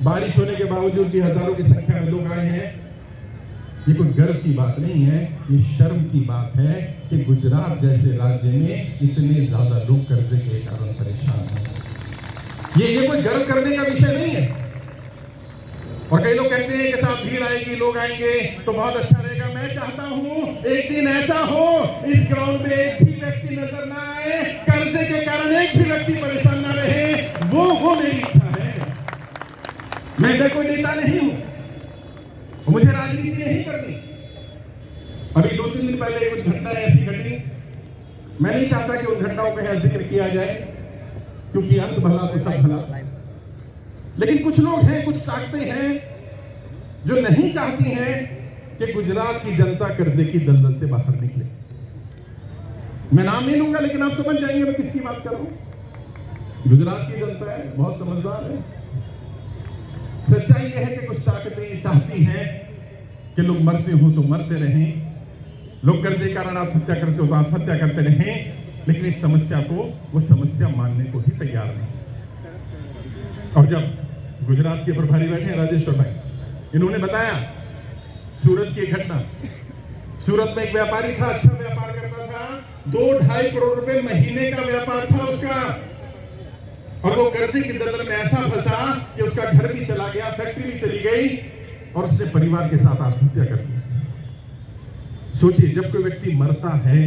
बारिश होने के बावजूद भी हजारों की संख्या में लोग आए हैं। ये कोई गर्व की बात नहीं है, ये शर्म की बात है कि गुजरात जैसे राज्य में इतने ज्यादा लोग कर्जे के कारण परेशान हैं। ये कोई गर्व करने का विषय नहीं है। और कई लोग कहते हैं कि साहब भीड़ आएगी, लोग आएंगे तो बहुत अच्छा रहेगा। मैं चाहता हूं एक दिन ऐसा हो इस ग्राउंड में एक भी व्यक्ति नजर ना आए, कर्जे के कारण एक भी व्यक्ति परेशान ना रहे। वो मेरी इच्छा है। मैं कोई नेता नहीं हूं, मुझे राजनीति नहीं करनी। अभी 2-3 दिन पहले कुछ घटनाएं ऐसी घटी, मैं नहीं चाहता कि उन घटनाओं का जिक्र किया जाए, क्योंकि अंत भला तो सब भला। लेकिन कुछ लोग हैं, कुछ ताकतें हैं जो नहीं चाहती हैं कि गुजरात की जनता कर्जे की दलदल से बाहर निकले। मैं नाम नहीं लूंगा, लेकिन आप समझ जाएंगे मैं किसकी बात कर रहा हूं। गुजरात की जनता है, बहुत समझदार है। सच्चाई यह है कि कुछ ताकतें चाहती हैं कि लोग मरते हो तो मरते रहें, लोग कर्जे के कारण आत्महत्या करते हो तो आत्महत्या करते रहें, लेकिन इस समस्या को वो समस्या मानने को ही तैयार नहीं। और जब गुजरात के प्रभारी बैठे हैं राजेश्वर भाई, इन्होंने बताया सूरत की एक घटना। सूरत में एक व्यापारी था, अच्छा व्यापार करता था, 2-2.5 करोड़ रुपए महीने का व्यापार था उसका, और वो कर्जे की दलदल में ऐसा फंसा कि उसका घर भी चला गया, फैक्ट्री भी चली गई, और उसने परिवार के साथ आत्महत्या कर ली। सोचिए, जब कोई व्यक्ति मरता है,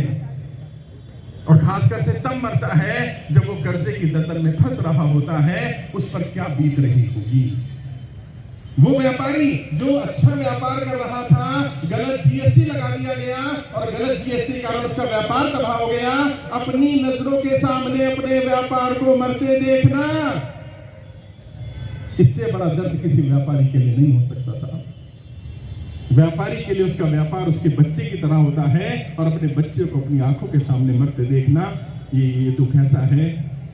और खासकर से तब मरता है जब वो कर्जे की दलदल में फंस रहा होता है, उस पर क्या बीत रही होगी। वो व्यापारी जो अच्छा व्यापार कर रहा था, गलत जीएसटी लगा दिया गया, और गलत जीएसटी के कारण उसका व्यापार तबाह हो गया। अपनी नजरों के सामने अपने व्यापार को मरते देखना, इससे बड़ा दर्द किसी व्यापारी के लिए नहीं हो सकता साहब। व्यापारी के लिए उसका व्यापार उसके बच्चे की तरह होता है, और अपने बच्चे को अपनी आंखों के सामने मरते देखना, ये दुख ऐसा है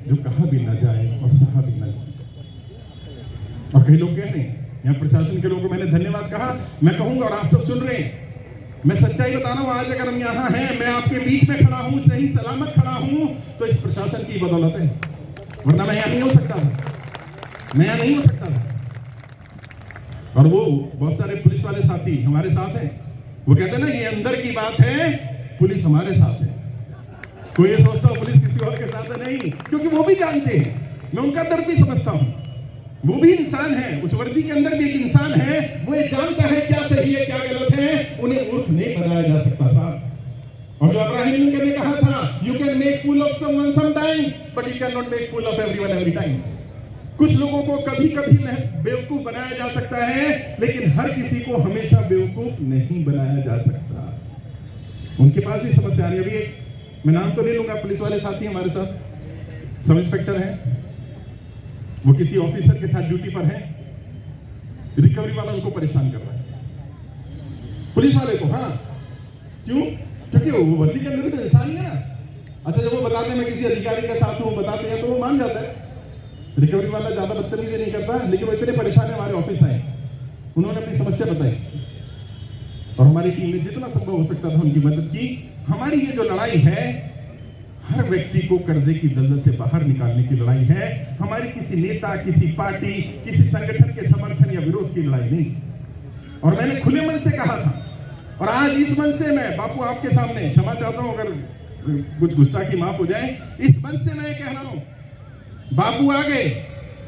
जो कहा भी ना जाए और सहा भी ना जाए। और कई लोग कह रहे हैं, यहाँ प्रशासन के लोगों को मैंने धन्यवाद कहा, मैं कहूंगा और आप सब सुन रहे हैं, मैं सच्चाई बता रहा हूं। आज अगर हम यहाँ हैं, मैं आपके बीच में खड़ा हूं, सही सलामत खड़ा हूं, तो इस प्रशासन की बदौलत है, वरना मैं यहाँ नहीं हो सकता था, मैं यहाँ नहीं हो सकता था। और वो बहुत सारे पुलिस वाले साथी हमारे साथ हैं, वो कहते हैं ना, ये अंदर की बात है, पुलिस हमारे साथ है। कोई ये सोचता हो पुलिस किसी और के साथ है, नहीं, क्योंकि वो भी जानते हैं, मैं उनका दर्द भी समझता हूं। वो भी इंसान है, उस वर्दी के अंदर भी एक इंसान है, वो ये जानता है क्या सही है क्या गलत है, उन्हें मूर्ख नहीं बनाया जा सकता साहब। और जो अब्राहम लिंकन ने कहा था, you can make fool of someone sometimes, but you can not make fool of everyone every times. कुछ लोगों को कभी कभी बेवकूफ बनाया जा सकता है, लेकिन हर किसी को हमेशा बेवकूफ नहीं बनाया जा सकता। उनके पास भी समस्या आ रही है। अभी एक, मैं नाम तो नहीं लूंगा, पुलिस वाले साथी हमारे साथ, सब इंस्पेक्टर हैं, वो किसी ऑफिसर के साथ ड्यूटी पर है, रिकवरी वाला उनको परेशान कर रहा है, पुलिस वाले को। हाँ, क्यों? क्योंकि वो वर्दी के अंदर भी तो इंसान ही है ना। अच्छा, जब वो बताते हैं मैं किसी अधिकारी के साथ हूँ, बताते हैं तो वो मान जाता है। रिकवरी वाला ज्यादा बदतमीजी नहीं करता, लेकिन वो इतने परेशान है, हमारे ऑफिस आए, उन्होंने अपनी समस्या बताई, और हमारी टीम ने जितना संभव हो सकता था उनकी मदद की। हमारी ये जो लड़ाई है, हर व्यक्ति को कर्जे की दलदल से बाहर निकालने की लड़ाई है, हमारी किसी नेता, किसी पार्टी, किसी संगठन के समर्थन या विरोध की लड़ाई नहीं। और मैंने खुले मन से कहा था, और आज इस मन से मैं बापू आपके सामने क्षमा चाहता हूं, अगर कुछ गुस्ताखी माफ हो जाए, इस मन से मैं कह रहा हूं, बापू आ गए,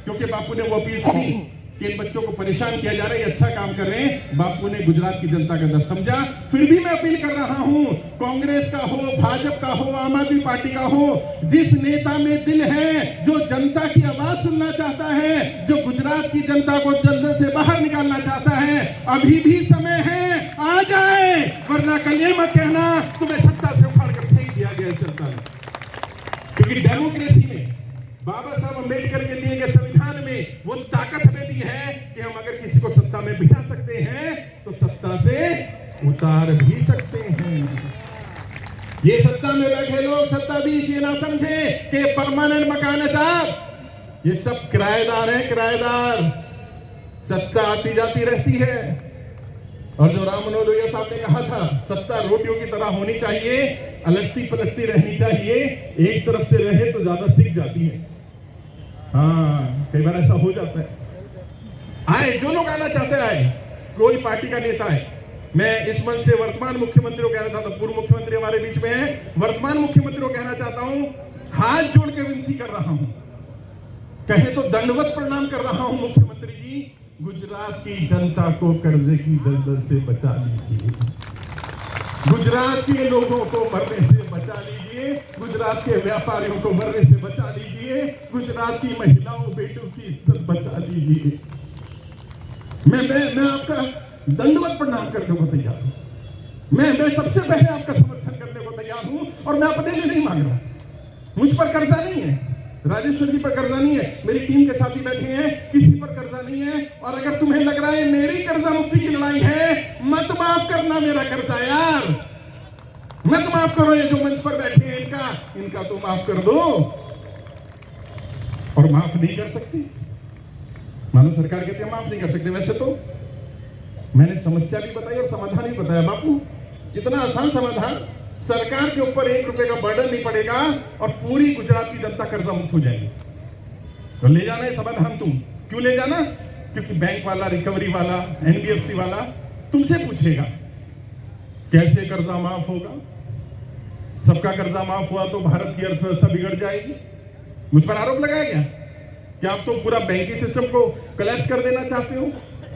क्योंकि बापू ने वो अपील सुनी कि इन बच्चों को परेशान किया जा रहा है, ये अच्छा काम कर रहे हैं। बापू ने गुजरात की जनता का दर्द समझा। फिर भी मैं अपील कर रहा हूं, कांग्रेस का हो, भाजपा का हो, आम आदमी पार्टी का हो, जिस नेता में दिल है, जो जनता की आवाज सुनना चाहता है, जो गुजरात की जनता को दलदल से बाहर निकालना चाहता है, अभी भी समय है, आ जाए, वरना कल ये मत कहना तुम्हें सत्ता से उखाड़ कर फेंक दिया गया सत्ता में। क्योंकि डेमोक्रेसी में, बाबा साहब अम्बेडकर के दिए गए संविधान में वो ताकत हमें दी है कि हम अगर किसी को सत्ता में बिठा सकते हैं, तो सत्ता से उतार भी सकते हैं। ये सत्ता में बैठे लोग, सत्ताधीश, ये ना समझे कि परमानेंट मकान है साहब, ये सब किराएदार हैं, किराएदार। सत्ता आती जाती रहती है। और जो राम मनोहर लोहिया साहब ने कहा था, सत्ता रोटियों की तरह होनी चाहिए, अलटती पलटती रहनी चाहिए, एक तरफ से रहे तो ज्यादा सिक जाती है। हाँ, कई बार ऐसा हो जाता है। आए, जो लोग आना चाहते हैं आए, कोई पार्टी का नेता है। मैं इस मंच से वर्तमान मुख्यमंत्री को कहना चाहता हूं, पूर्व मुख्यमंत्री हमारे बीच में है, वर्तमान मुख्यमंत्री को कहना चाहता हूं, हाथ जोड़ के विनती कर रहा हूं, कहे तो दंडवत प्रणाम कर रहा हूं, मुख्यमंत्री जी, गुजरात की जनता को कर्जे की दलदल से बचा लीजिए, गुजरात के लोगों को मरने से बचा लीजिए, गुजरात के व्यापारियों को मरने से बचा लीजिए, गुजरात की महिलाओं बेटों की इज्जत बचा लीजिए। मैं आपका दंडवत प्रणाम करने को तैयार हूं, मैं सबसे पहले आपका समर्थन करने को तैयार हूं, और मैं अपने लिए नहीं मांग रहा, मुझ पर कर्जा नहीं है, राजेश्वर जी पर कर्जा नहीं है, मेरी टीम के साथी बैठे हैं, किसी पर कर्जा नहीं है। और अगर तुम्हें लग रहा है मेरी कर्जा मुक्ति की लड़ाई है, मत माफ करना मेरा कर्जा यार, मत माफ करो, ये जो मंच पर बैठे हैं इनका तो माफ कर दो। और माफ नहीं कर सकती, मानो सरकार कहती है माफ नहीं कर सकते। वैसे तो मैंने समस्या भी बताई और समाधान भी बताया बापू, इतना आसान समाधान, सरकार के ऊपर 1 रुपए का बर्डन नहीं पड़ेगा और पूरी गुजरात की जनता कर्जा मुक्त हो जाएगी। तो ले जाना है समाधान, तुम क्यों ले जाना? क्योंकि बैंक वाला, रिकवरी वाला, एनबीएफसी वाला तुमसे पूछेगा कैसे कर्जा माफ होगा। सबका कर्जा माफ हुआ तो भारत की अर्थव्यवस्था बिगड़ जाएगी। मुझ पर आरोप लगाया गया कि आप तो पूरा बैंकिंग सिस्टम को कोलैप्स कर देना चाहते हो,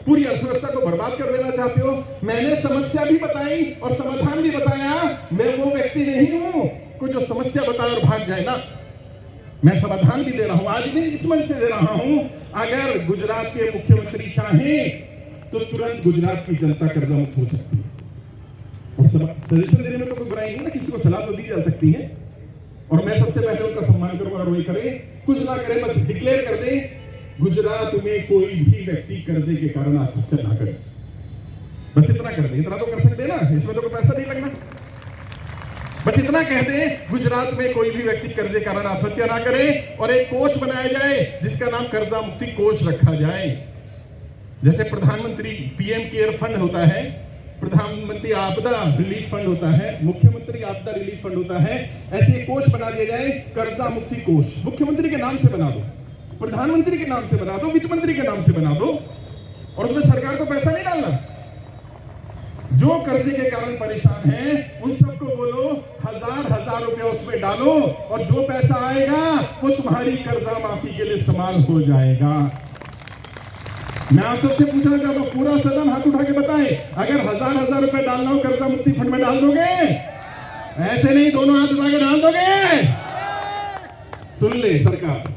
पूरी अर्थव्यवस्था को बर्बाद कर देना चाहते हो। मैंने समस्या भी बताई और समाधान भी बताया। मैं वो व्यक्ति नहीं हूं को जो समस्या बताए और भाग जाए ना, मैं समाधान भी दे रहा हूं, आज भी इस मंच से दे रहा हूं। अगर गुजरात के मुख्यमंत्री चाहें तो तुरंत गुजरात की जनता कर्जा मुक्त हो सकती है। और सजेशन देने में तो कोई बुराई नहीं ना, किसी को सलाह तो दी जा सकती है, और मैं सबसे पहले उनका सम्मान करूंगा। और वही करें, कुछ ना करें, बस डिक्लेयर कर दे गुजरात में कोई भी व्यक्ति कर्जे के कारण आत्महत्या ना करे, बस इतना कर दे। इतना तो कर सकते हैं ना, इसमें तो कोई पैसा नहीं लगना, बस इतना कह दे गुजरात में कोई भी व्यक्ति कर्जे के कारण आत्महत्या ना करे। और एक कोष बनाया जाए जिसका नाम कर्जा मुक्ति कोष रखा जाए। जैसे प्रधानमंत्री पीएम केयर फंड होता है, प्रधानमंत्री आपदा रिलीफ फंड होता है, मुख्यमंत्री आपदा रिलीफ फंड होता है, ऐसे कोष बना दिया जाए, कर्जा मुक्ति कोष। मुख्यमंत्री के नाम से बना दो, प्रधानमंत्री के नाम से बना दो, वित्त मंत्री के नाम से बना दो, और उसमें सरकार को पैसा नहीं डालना। जो कर्जे के कारण परेशान हैं उन सबको बोलो हजार रुपया उसमें डालो, और जो पैसा आएगा वो तुम्हारी कर्जा माफी के लिए इस्तेमाल हो जाएगा। मैं आप सबसे पूछना चाहता हूं, पूरा सदन हाथ उठा के बताएं, अगर हजार रुपए डालना हो कर्जा मुक्ति फंड में डाल दोगे? ऐसे नहीं, दोनों हाथ उठा के डाल दोगे? सुन ले सरकार,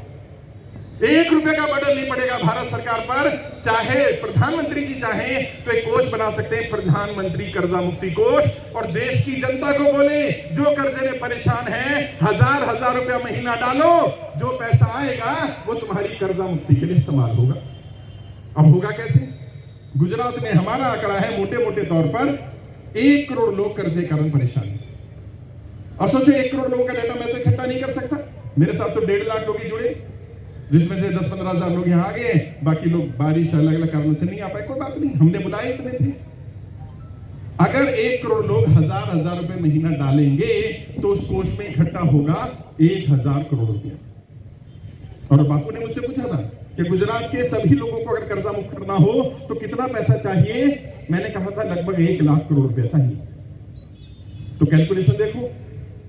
1 रुपए का बर्डन नहीं पड़ेगा भारत सरकार पर। चाहे प्रधानमंत्री जी चाहे तो एक कोष बना सकते हैं, प्रधानमंत्री कर्जा मुक्ति कोष, और देश की जनता को बोले जो कर्जे में परेशान है हजार रुपया महीना डालो, जो पैसा आएगा वो तुम्हारी कर्जा मुक्ति के लिए इस्तेमाल होगा। अब होगा कैसे? गुजरात में हमारा आंकड़ा है मोटे तौर पर 1 करोड़ लोग कर्जे के कारण परेशान हैं। अब सोचो 1 करोड़ लोगों का डाटा मैं तो इकट्ठा नहीं कर सकता, मेरे साथ तो 1.5 लाख लोग ही जुड़े, जिसमें से 10-15 हजार लोग यहाँ आ गए, बाकी लोग बारिश अलग अलग कारणों से नहीं आ पाए। कोई बात नहीं, हमने बुलाए इतने थे। अगर 1 करोड़ लोग हजार रुपए महीना डालेंगे तो उस कोष में इकट्ठा होगा 1000 करोड़ रुपया। और बापू ने मुझसे पूछा था कि गुजरात के सभी लोगों को अगर कर्जा मुक्त करना हो तो कितना पैसा चाहिए? मैंने कहा था लगभग 1 लाख करोड़ रुपया चाहिए। तो कैलकुलेशन देखो,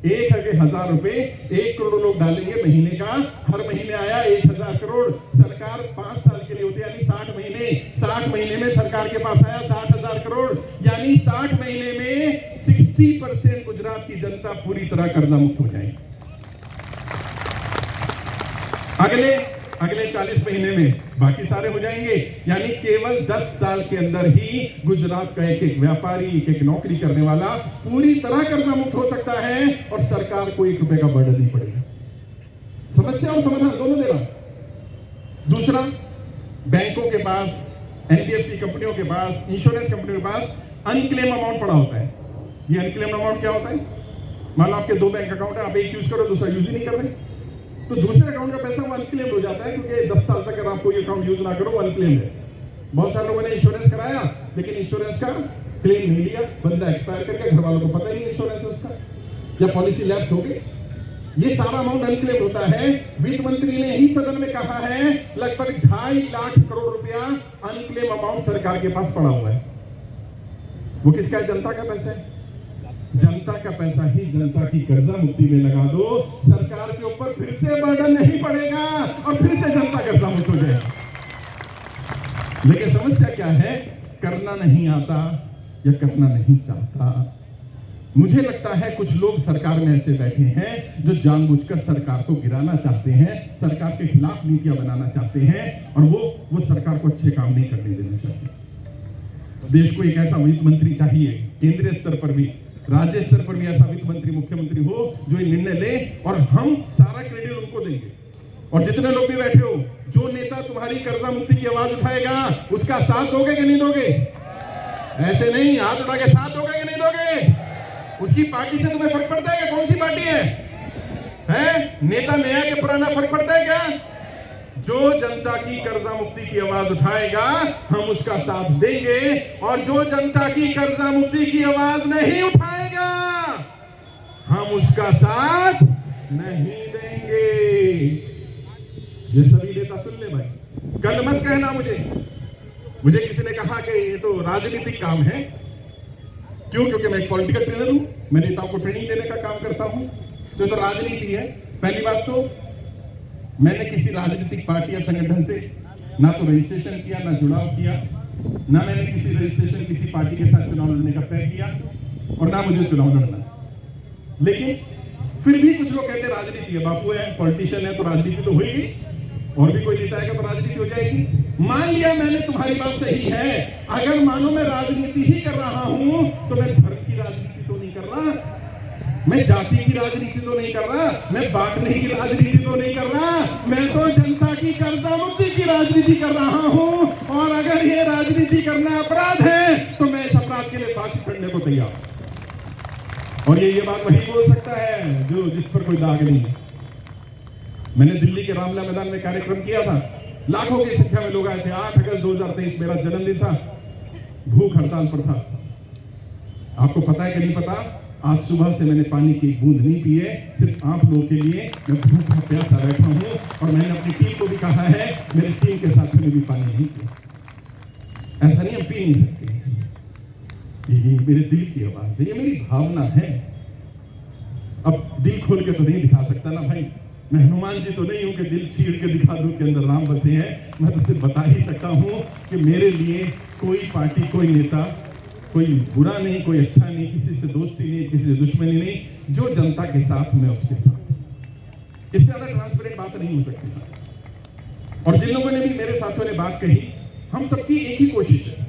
1000 रुपए 1 करोड़ लोग डालेंगे महीने का, हर महीने आया 1000 करोड़। सरकार 5 साल के लिए होती है, यानी 60 महीने में सरकार के पास आया 60,000 करोड़, यानी 60 महीने में 60% गुजरात की जनता पूरी तरह कर्जा मुक्त हो जाएगी। अगले 40 महीने में बाकी सारे हो जाएंगे, यानी केवल 10 साल के अंदर ही गुजरात का एक व्यापारी, एक नौकरी करने वाला पूरी तरह कर्जा मुक्त हो सकता है, और सरकार को 1 रुपए का बर्डन नहीं पड़ेगा। समस्या और समाधान दोनों दे रहा। दूसरा, बैंकों के पास, एनबीएफसी कंपनियों के पास, इंश्योरेंस कंपनियों के पास अनक्लेम अमाउंट पड़ा होता है। ये अनक्लेम अमाउंट क्या होता है? मान लो आपके 2 बैंक अकाउंट है, आप एक यूज करो, दूसरा यूज ही नहीं कर रहे, तो दूसरे अकाउंट का पैसा वो अनक्लेम्ड हो जाता है, क्योंकि 10 साल तक अगर आप कोई अकाउंट यूज ना करो वो अनक्लेम्ड है। बहुत सारे लोगों ने इंश्योरेंस कराया लेकिन इंश्योरेंस का क्लेम नहीं लिया, बंदा एक्सपायर कर गया, घर वालों को पता ही नहीं इंश्योरेंस है उसका, या पॉलिसी लैप्स हो गई। ये सारा अमाउंट अनक्लेम्ड होता है। वित्त मंत्री ने ही सदन में कहा है लगभग 2.5 लाख करोड़ रुपया अनक्लेम अमाउंट सरकार के पास पड़ा हुआ है। वो किसका है? जनता का पैसा है। जनता का पैसा ही जनता की कर्जा मुक्ति में लगा दो, सरकार के ऊपर फिर से बर्डन नहीं पड़ेगा और फिर से जनता कर्जा मुक्त हो जाएगी। लेकिन समस्या क्या है? करना नहीं आता या करना नहीं चाहता। मुझे लगता है कुछ लोग सरकार में ऐसे बैठे हैं जो जानबूझकर सरकार को गिराना चाहते हैं, सरकार के खिलाफ नीतियां बनाना चाहते हैं और वो सरकार को अच्छे काम नहीं करने देना चाहते। देश को एक ऐसा वित्त मंत्री चाहिए, केंद्रीय स्तर पर भी, राज्य स्तर पर भी ऐसा वित्त मंत्री, मुख्यमंत्री हो जो ये निर्णय ले और हम सारा क्रेडिट उनको देंगे। और जितने लोग भी बैठे हो, जो नेता तुम्हारी कर्जा मुक्ति की आवाज उठाएगा उसका साथ दोगे कि नहीं दोगे? ऐसे नहीं, हाथ उठा के साथ दोगे कि नहीं दोगे? उसकी पार्टी से तुम्हें फर्क पड़ता है? कौन सी पार्टी है? नेता नया के पुराना फर्क पड़ता है क्या? जो जनता की कर्जा मुक्ति की आवाज उठाएगा हम उसका साथ देंगे और जो जनता की कर्जा मुक्ति की आवाज नहीं उठाएगा हम उसका साथ नहीं देंगे। ये सभी नेता सुन ले भाई, कल मत कहना मुझे किसी ने कहा कि ये तो राजनीतिक काम है। क्यों? क्योंकि मैं एक पॉलिटिकल ट्रेनर हूं, मैं नेताओं को ट्रेनिंग देने का काम करता हूं, तो ये तो राजनीति है। पहली बात तो मैंने किसी राजनीतिक पार्टी या संगठन से ना तो रजिस्ट्रेशन किया, ना जुड़ाव किया, ना मैंने किसी रजिस्ट्रेशन किसी पार्टी के साथ चुनाव लड़ने का तय किया और ना मुझे चुनाव लड़ना। लेकिन फिर भी कुछ लोग कहते हैं राजनीति है, बापू है, पॉलिटिशियन है तो राजनीति तो होगी, और भी कोई नेता आएगा तो राजनीति हो जाएगी। मान लिया मैंने तुम्हारी बात सही है, अगर मानो मैं राजनीति ही कर रहा हूं तो मैं धर्म की राजनीति तो नहीं कर रहा, मैं जाति की राजनीति तो नहीं कर रहा, मैं बांटने की राजनीति तो नहीं कर रहा, मैं तो जनता की कर्जा मुक्ति की राजनीति कर रहा हूं। और अगर ये राजनीति करना अपराध है तो मैं इस अपराध के लिए फांसी चढ़ने को तैयार। और ये बात वही बोल सकता है जो जिस पर कोई दाग नहीं है। मैंने दिल्ली के रामलीला मैदान में कार्यक्रम किया था, लाखों की संख्या में लोग आए थे। 8 अगस्त 2023 मेरा जन्मदिन था, भूख हड़ताल पर था। आपको पता है कि नहीं पता, आज सुबह से मैंने पानी की बूंद नहीं पी है, सिर्फ आप लोगों के लिए मैं भूखा प्यासा बैठा हूं। और मैंने अपनी टीम को भी कहा है, मेरी टीम के साथ में भी पानी नहीं पिया। ऐसा नहीं, हम पी नहीं सकते। ये मेरे दिल की आवाज है, ये मेरी भावना है। अब दिल खोल के तो नहीं दिखा सकता ना भाई, मैं हनुमान जी तो नहीं हूं कि दिल चीर के दिखा दूं कि अंदर राम बसे हैं। मैं तो सिर्फ बता ही सकता हूं कि मेरे लिए कोई पार्टी, कोई नेता, कोई बुरा नहीं, कोई अच्छा नहीं, किसी से दोस्ती नहीं, किसी से दुश्मनी नहीं, जो जनता के साथ मैं उसके साथ। इससे ज्यादा ट्रांसपेरेंट बात नहीं हो सकती साहब। और जिन लोगों ने भी मेरे साथियों ने बात कही, हम सबकी एक ही कोशिश है,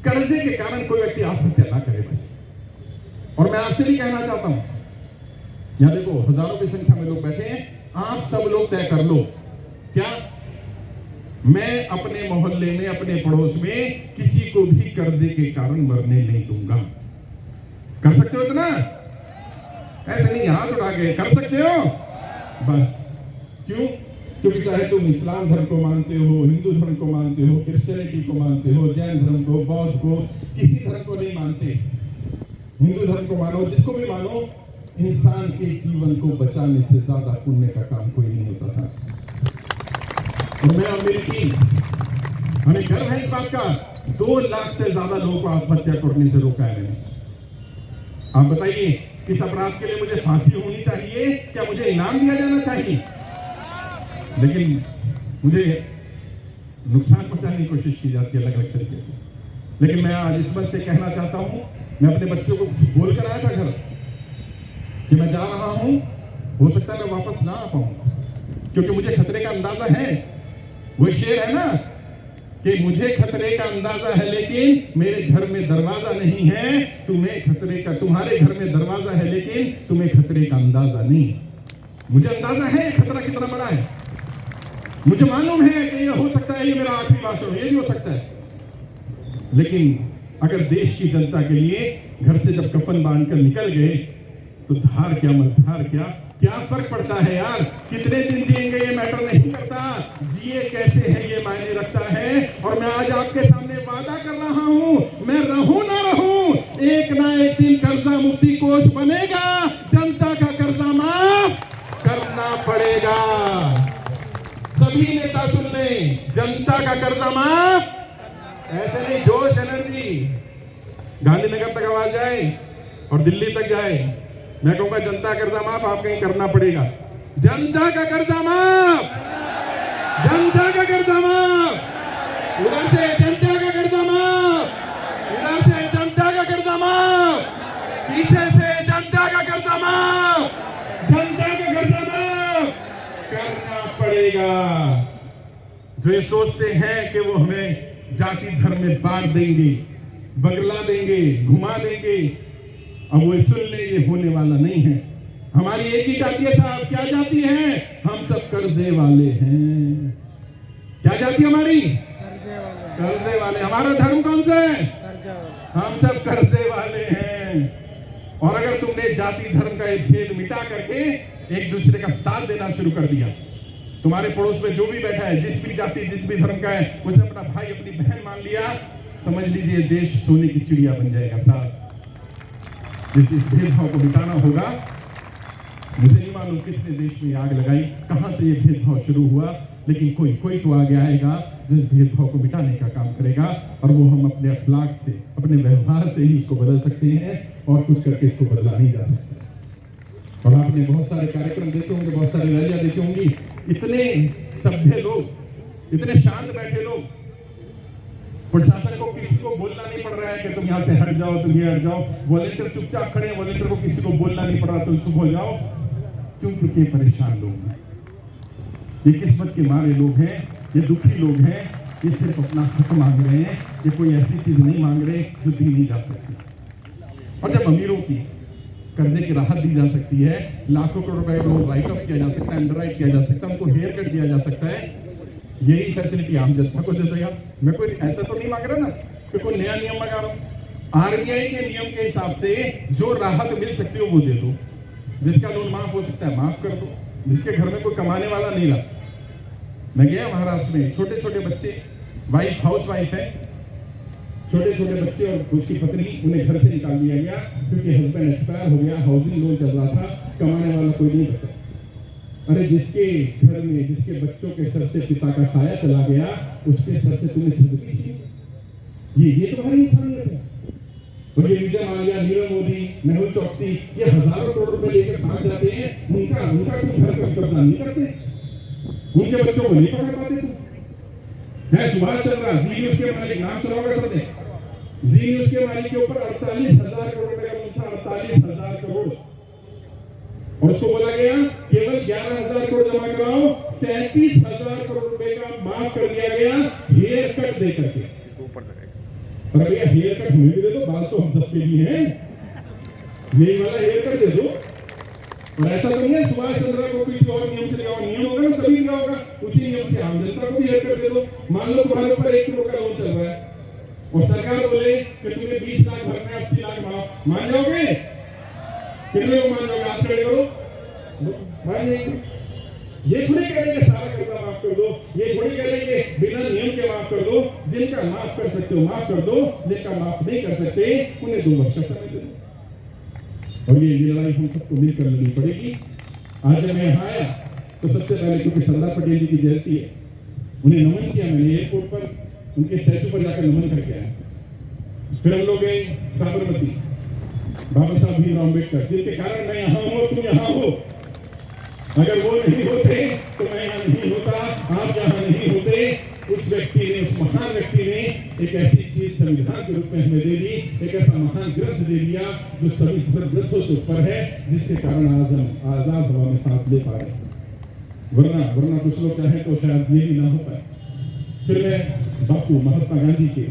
कर्जे के कारण कोई व्यक्ति आत्महत्या ना करे बस। और मैं आपसे भी कहना चाहता हूं, यहां देखो हजारों की संख्या में लोग बैठे हैं, आप सब लोग तय कर लो, क्या मैं अपने मोहल्ले में, अपने पड़ोस में किसी को भी कर्जे के कारण मरने नहीं दूंगा। कर सकते हो इतना? ऐसे नहीं हाथ उठा के, कर सकते हो बस। क्यों? क्योंकि चाहे तुम इस्लाम धर्म को मानते हो, हिंदू धर्म को मानते हो, क्रिश्चियनिटी को मानते हो, जैन धर्म को, बौद्ध को, किसी धर्म को नहीं मानते, हिंदू धर्म को मानो, जिसको भी मानो, इंसान के जीवन को बचाने से ज्यादा पुण्य का काम कोई नहीं होता साहब। और मैं और मेरी टीम, हमें गर्व है इस बात का, 2 लाख से ज्यादा लोगों को आत्महत्या करने से रोका है मैंने। आप बताइए, इस अपराध के लिए मुझे फांसी होनी चाहिए, क्या मुझे इनाम दिया जाना चाहिए? लेकिन मुझे नुकसान पहुंचाने की कोशिश की जाती है अलग अलग तरीके से। लेकिन मैं आज इस बात से कहना चाहता हूं, मैं अपने बच्चों को कुछ बोल कर आया था घर कि मैं जा रहा हूं, हो सकता है मैं वापस ना आ पाऊं, क्योंकि मुझे खतरे का अंदाजा है। वो शेर है ना कि मुझे खतरे का अंदाजा है लेकिन मेरे घर में दरवाजा नहीं है, तुम्हारे घर में दरवाजा है लेकिन तुम्हें खतरे का अंदाजा नहीं। मुझे अंदाजा है खतरा कितना बड़ा है, मुझे मालूम है कि ये हो सकता है, ये मेरा आखिरी भाषण, ये भी हो सकता है। लेकिन अगर देश की जनता के लिए घर से जब कफन बांधकर निकल गए तो धार क्या मझधार क्या फर्क पड़ता है यार? कितने दिन जिएंगे ये मैटर नहीं करता, जिए कैसे है ये मायने रखता है। और मैं आज आपके सामने वादा कर रहा हूं, मैं रहूं ना रहूं, एक ना एक दिन कर्जा मुक्ति कोष बनेगा, जनता का कर्जा माफ करना पड़ेगा। सभी नेता सुन ले, में जनता का कर्जा माफ, ऐसे नहीं, जोश एनर्जी, गांधीनगर तक आवाज जाए और दिल्ली तक जाए। मैं कहूंगा जनता का कर्जा माफ, आप कहीं करना पड़ेगा। जनता का कर्जा माफ, जनता का कर्जा माफ, उधर से जनता का कर्जा माफ, इधर से जनता का कर्जा माफ, पीछे से जनता का कर्जा माफ, जनता का कर्जा माफ करना पड़ेगा। जो ये सोचते हैं कि वो हमें जाति धर्म में बांट देंगे, बगला देंगे, घुमा देंगे, अब वो सुन ले, ये होने वाला नहीं है। हमारी एक ही जाति है साहब। क्या जाति है? हम सब कर्जे वाले हैं। क्या जाति हमारी? कर्जे वाले। हमारा धर्म कौन सा है? हम सब कर्जे वाले हैं। और अगर तुमने जाति धर्म का एक भेद मिटा करके एक दूसरे का साथ देना शुरू कर दिया, तुम्हारे पड़ोस में जो भी बैठा है, जिस भी जाति जिस भी धर्म का है, उसे अपना भाई अपनी बहन मान लिया, समझ लीजिए देश सोने की चिड़िया बन जाएगा साहब। इस भेदभाव को मिटाना होगा। मुझे नहीं मालूम किसने देश में आग लगाई, कहां से ये भेदभाव शुरू हुआ, लेकिन कोई तो आगे आएगा जो इस भेदभाव को मिटाने का काम करेगा। और वो हम अपने अखलाक से, अपने व्यवहार से ही उसको बदल सकते हैं, और कुछ करके इसको बदला नहीं जा सकता। और आपने बहुत सारे कार्यक्रम देखे होंगे, बहुत सारी रैलियां देखी होंगी, इतने सभ्य लोग, इतने शांत बैठे लोग, प्रशासन को किसी को बोलना नहीं पड़ रहा है कि तुम यहाँ से हट जाओ, तुम ये हट जाओ। वॉलंटियर चुपचाप खड़े हैं, वॉलंटियर को किसी को बोलना नहीं पड़ रहा, तुम चुप हो जाओ। क्यों? क्योंकि परेशान लोग हैं, ये किस्मत के मारे लोग हैं, ये दुखी लोग हैं, ये सिर्फ अपना हक मांग रहे हैं, ये कोई ऐसी चीज नहीं मांग रहे जो दी नहीं जा सकती। और जब अमीरों की कर्जे की राहत दी जा सकती है, लाखों करोड़ रुपए लोन राइट ऑफ किया जा सकता है, अंडर राइट किया जा सकता है, उनको हेयर कट दिया जा सकता है, यही फैसिलिटी आम जनता को दे देगा। मैं कोई ऐसा तो नहीं मांग रहा ना कि कोई नया नियम लगा रहा हूं। आरबीआई के नियम के हिसाब से जो राहत मिल सकती है वो दे दो। जिसका लोन माफ हो सकता है माफ कर दो, जिसके घर में कोई कमाने वाला नहीं रहा। मैं गया महाराष्ट्र में, छोटे छोटे बच्चे, वाइफ हाउस वाइफ है, छोटे छोटे बच्चे और उसकी पत्नी, उन्हें घर से निकाल दिया गया क्योंकि हस्बैंड एक्सपायर हो गया, हाउसिंग लोन चल रहा था, कमाने वाला कोई नहीं बचा। अरे जिसके घर में, जिसके बच्चों के सर से पिता का साया चला गया, उसके सर से तुम्हें छुटकी थी। ये तुम्हारी इंसानियत है। और ये विजय माल्या, नीरव मोदी, मेहुल चौकसी, ये हजारों करोड़ रुपए लेकर भाग जाते हैं, उनका तुम घर पर कब्जा नहीं करते, उनके बच्चों को नहीं पकड़ पाते तुम। है सुभाष चंद्र, जी न्यूज के मालिक, नाम सुना होगा सबने, जी न्यूज के मालिक के ऊपर 48,000 करोड़ रुपए का लोन था, 48,000 करोड़। और उसको बोला गया केवल 11,000 करोड़ जमा कराओ, 37,000 करोड़ रुपए का माफ कर दिया गया हेयर कट दे करके। अरे भैया हेयर कट हमें भी दे दो, बाल तो हम सबके लिए हैं, यही वाला हेयर कट दे दो। और ऐसा तो नहीं है सुभाष चंद्र को किसी और नियम से लिया, नियम होगा ना तभी लिया होगा, उसी नियम से आम जनता को भी हेयर कट दे दो। मान लो तुम्हारे ऊपर 1 करोड़ का लोन चल रहा है और सरकार बोले कि तुम्हें 20 लाख भरना है, 80 लाख माफ, मान जाओगे? कितने लोग मान जाओगे? आप खड़े करो, मान जाएंगे। ये थोड़ी कह रहे सारा कर्जा माफ कर दो, ये थोड़ी कह रहे बिना नियम के माफ कर दो। जिनका माफ कर सकते हो माफ कर दो, जिनका माफ नहीं कर सकते उन्हें 2 वर्ष का समय दे दो। और ये लड़ाई हम सबको मिलकर लड़नी पड़ेगी। आज जब मैं यहाँ आया तो सबसे पहले, क्योंकि सरदार पटेल जी की जयंती है, उन्हें नमन किया मैंने एयरपोर्ट पर, उनके स्टैचू पर जाकर नमन करके आया। फिर हम लोग गए साबरमती, बाबा साहब भीमराव अम्बेडकर, जिनके कारण मैं यहाँ हूँ, तुम यहाँ हो। अगर वो नहीं होते तो मैं यहाँ नहीं होता, आप यहाँ नहीं होते। उस व्यक्ति ने, उस महान व्यक्ति ने एक ऐसी चीज संविधान के रूप में हमें दे दी, एक ऐसा महान ग्रंथ दे दिया जो सभी ग्रंथों से ऊपर है, जिसके कारण आज हम आजाद हवा में सांस ले पा रहे हैं। वरना कुछ लोग चाहे तो शायद ये भी ना हो पाए। फिर मैं बापू महात्मा गांधी के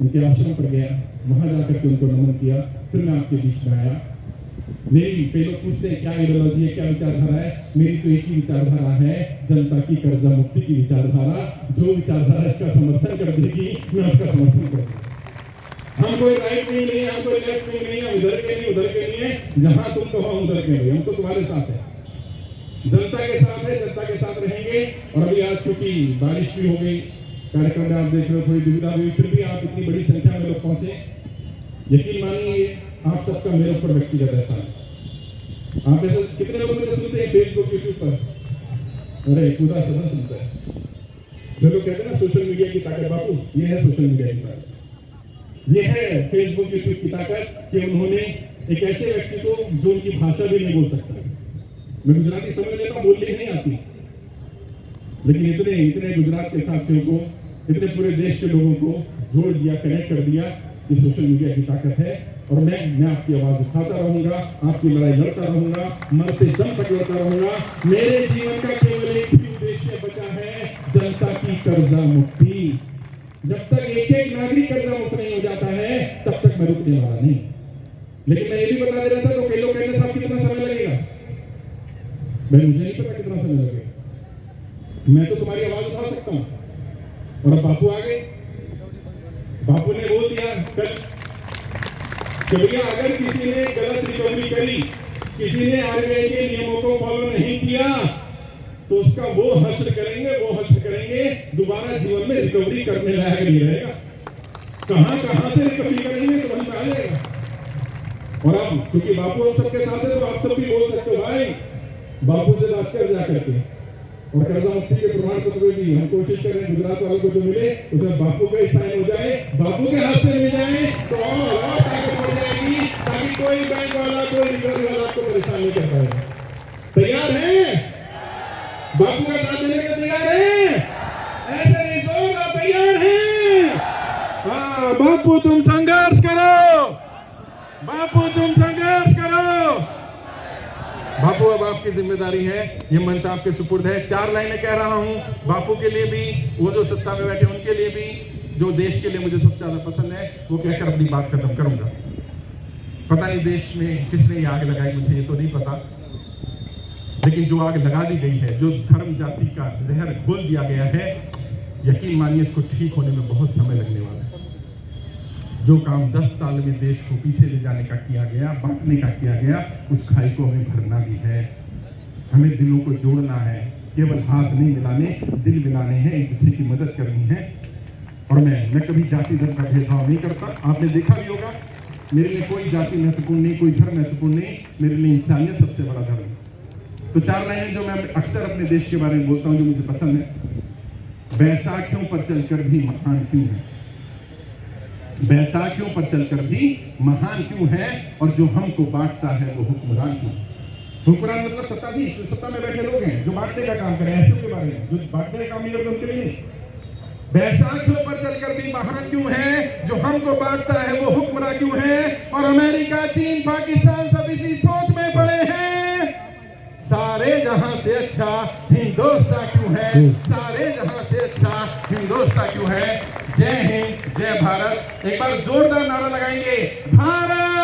उनके आश्रम पर गया, वहां जाकर के उनको नमन किया। फिर मैं आपके बीच में आया। मेरी कई लोग पूछते हैं क्या आइडियोलॉजी है, क्या विचारधारा है। मेरी तो एक ही विचारधारा है, जनता की कर्जा मुक्ति की विचारधारा। जो विचारधारा इसका समर्थन कर देगी, मैं उसका समर्थन करूंगा। हम कोई राइट नहीं है, हम कोई लेफ्ट नहीं है, उधर के नहीं उधर के नहीं है। जहां तुम कहो उधर के नहीं, हम तो तुम्हारे साथ है, जनता के साथ है, जनता के साथ रहेंगे। और अभी आज चूंकि बारिश भी हो गई, कार्यक्रम में आप देख रहे हो थोड़ी दुविधा हुई, फिर भी आप इतनी बड़ी संख्या में लोग पहुंचे। यकीन मानिए आप सबका मेरे ऊपर व्यक्तिगत एहसान है। आप ऐसे कितने लोग मुझे सुनते हैं फेसबुक, यूट्यूब पर, अरे खुदा सदन सुनता है। जो लोग कहते हैं ना सोशल मीडिया की ताकत, बापू ये है सोशल मीडिया की ताकत, ये है फेसबुक यूट्यूब की ताकत कि उन्होंने एक ऐसे व्यक्ति को जो उनकी भाषा भी नहीं बोल सकता, मैं गुजराती समझ लेता, बोलने नहीं आती, लेकिन इतने इतने गुजरात के साथियों को, इतने पूरे देश के लोगों को जोड़ दिया, कनेक्ट कर दिया। ये सोशल मीडिया की ताकत है। और मैं आपकी आवाज उठाता रहूंगा, आपकी लड़ाई लड़ता रहूंगा, मरते दम तक लड़ता रहूंगा। मेरे जीवन का केवल एक ही उद्देश्य बचा है, जनता की कर्जा मुक्ति। जब तक एक एक नागरिक कर्जा मुक्त नहीं हो जाता है, तब तक मैं रुकने वाला नहीं। लेकिन मैं ये भी बता देना चाहता हूं, कई लोग कहते साहब कितना समय लगेगा, मैं मुझे नहीं पता कितना समय लगेगा, मैं तो तुम्हारी आवाज उठा सकता हूं। और अब बापू आ गए, बापू ने बोल दिया कल कि भैया अगर किसी ने गलत रिकवरी करी, किसी ने आरबीआई के नियमों को फॉलो नहीं किया, तो उसका वो हश्र करेंगे, दोबारा जीवन में रिकवरी करने लायक नहीं रहेगा। कहां से रिकवरी करेंगे तो हम कहा जाएगा। और अब क्योंकि बापू हम सबके साथ है, तो आप सब भी बोल सकते हो भाई बापू से बात कर जा करके। और कर्जा मुक्ति के प्रमाण पत्र भी हम कोशिश करें गुजरात वालों को जो मिले उसमें बापू का साइन हो जाए, बापू के हाथ से मिल जाए तो और ताकत बढ़ जाएगी, ताकि कोई बैंक वाला, कोई रिजर्व वाला आपको परेशान नहीं कर पाएगा। तैयार है? बापू का साथ देने के तैयार है? ऐसे नहीं सोगा, तैयार है? हाँ बापू तुम संघर्ष करो, बापू तुम संघर्ष करो। बापू अब आपकी जिम्मेदारी है, ये मंच आपके सुपुर्द है। 4 लाइनें कह रहा हूं बापू के लिए भी, वो जो सत्ता में बैठे उनके लिए भी, जो देश के लिए मुझे सबसे ज्यादा पसंद है, वो कहकर अपनी बात खत्म करूंगा। पता नहीं देश में किसने ये आग लगाई, मुझे ये तो नहीं पता, लेकिन जो आग लगा दी गई है, जो धर्म जाति का जहर घोल दिया गया है, यकीन मानिए इसको ठीक होने में बहुत समय लगने वाला है। जो काम 10 साल में देश को पीछे ले जाने का किया गया, बांटने का किया गया, उस खाई को हमें भरना भी है। हमें दिलों को जोड़ना है, केवल हाथ नहीं मिलाने, दिल मिलाने हैं, एक दूसरे की मदद करनी है। और मैं कभी जाति धर्म का भेदभाव नहीं करता। आपने देखा भी होगा, मेरे लिए कोई जाति महत्वपूर्ण नहीं, कोई धर्म महत्वपूर्ण नहीं, मेरे लिए इंसानियत सबसे बड़ा धर्म है। तो 4 लाइनें जो मैं अक्सर अपने देश के बारे में बोलता हूँ, जो मुझे पसंद है। बैसाखियों पर चलकर भी महान क्यों है, बैसाखियों पर चलकर भी महान क्यों है, और जो हमको बांटता है वो हुक्मरान क्यों। हुक्मरान मतलब सत्ताधीश, जो सत्ता में बैठे लोग हैं, जो बांटने का काम करें, ऐसे के बारे में, जो बांटने का काम नहीं करते उनके लिए नहीं। बैसाखियों पर चलकर भी महान क्यों है, जो हमको बांटता है वो हुक्मरान क्यों है। और अमेरिका, चीन, पाकिस्तान सब इसी सोच में पड़े हैं, सारे जहां से अच्छा हिंदुस्तान क्यों है, सारे जहां से अच्छा हिंदुस्तान क्यों है। जय हिंद, जय भारत। एक बार जोरदार नारा लगाएंगे, भारत